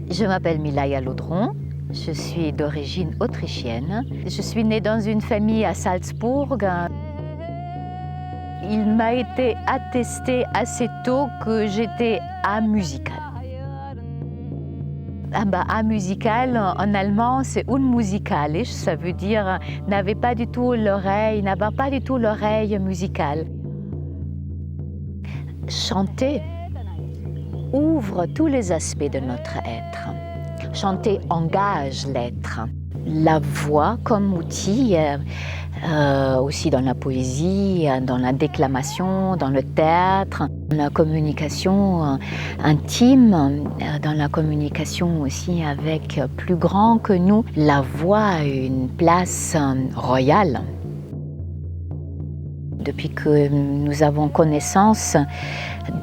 Je m'appelle Milaya Laudron, je suis d'origine autrichienne. Je suis née dans une famille à Salzbourg. Il m'a été attesté assez tôt que j'étais amusicale. Amusical en allemand, c'est unmusikalisch, ça veut dire n'avoir pas du tout l'oreille musicale. Chanter ouvre tous les aspects de notre être. Chanter engage l'être. La voix comme outil, aussi dans la poésie, dans la déclamation, dans le théâtre, dans la communication intime, dans la communication aussi avec plus grand que nous. La voix a une place royale. Depuis que nous avons connaissance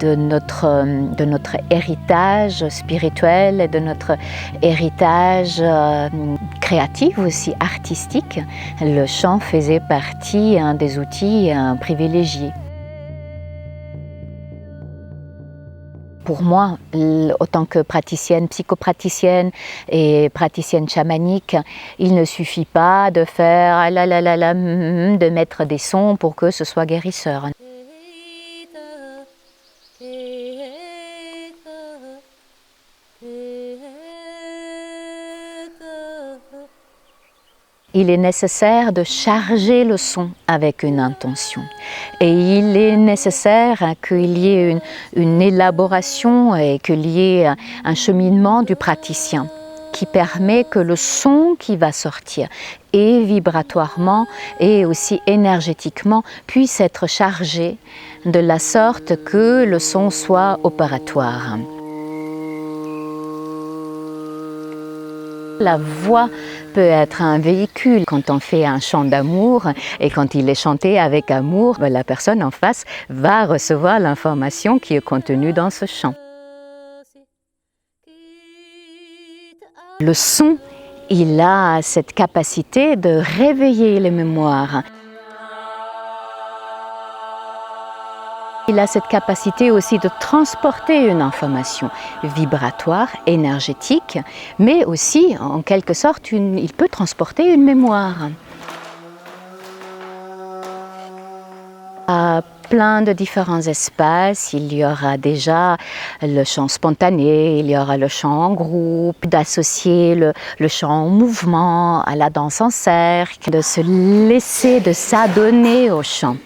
de notre héritage spirituel et de notre héritage créatif aussi, artistique, le chant faisait partie des outils privilégiés. Pour moi, autant que praticienne, psychopraticienne et praticienne chamanique, il ne suffit pas de faire de mettre des sons pour que ce soit guérisseur. Il est nécessaire de charger le son avec une intention. Et il est nécessaire qu'il y ait une élaboration et qu'il y ait un cheminement du praticien qui permet que le son qui va sortir, et vibratoirement et aussi énergétiquement, puisse être chargé de la sorte que le son soit opératoire. La voix peut être un véhicule. Quand on fait un chant d'amour et quand il est chanté avec amour, la personne en face va recevoir l'information qui est contenue dans ce chant. Le son, il a cette capacité de réveiller les mémoires. Il a cette capacité aussi de transporter une information vibratoire, énergétique, mais aussi, en quelque sorte, il peut transporter une mémoire. À plein de différents espaces, il y aura déjà le chant spontané, il y aura le chant en groupe, d'associer le chant en mouvement, à la danse en cercle, de se laisser, de s'adonner au chant.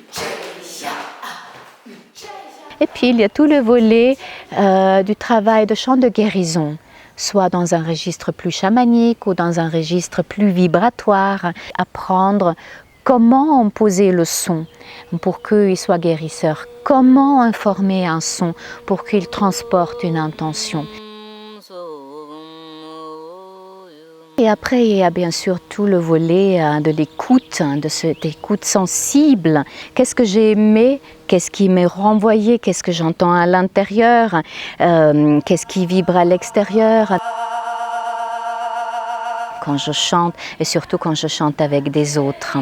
Et puis il y a tout le volet du travail de chant de guérison, soit dans un registre plus chamanique ou dans un registre plus vibratoire. Apprendre comment poser le son pour qu'il soit guérisseur, comment informer un son pour qu'il transporte une intention. Et après, il y a bien sûr tout le volet de l'écoute, de cette écoute sensible. Qu'est-ce que j'ai aimé? Qu'est-ce qui m'est renvoyé? Qu'est-ce que j'entends à l'intérieur? Qu'est-ce qui vibre à l'extérieur? Quand je chante, et surtout quand je chante avec des autres.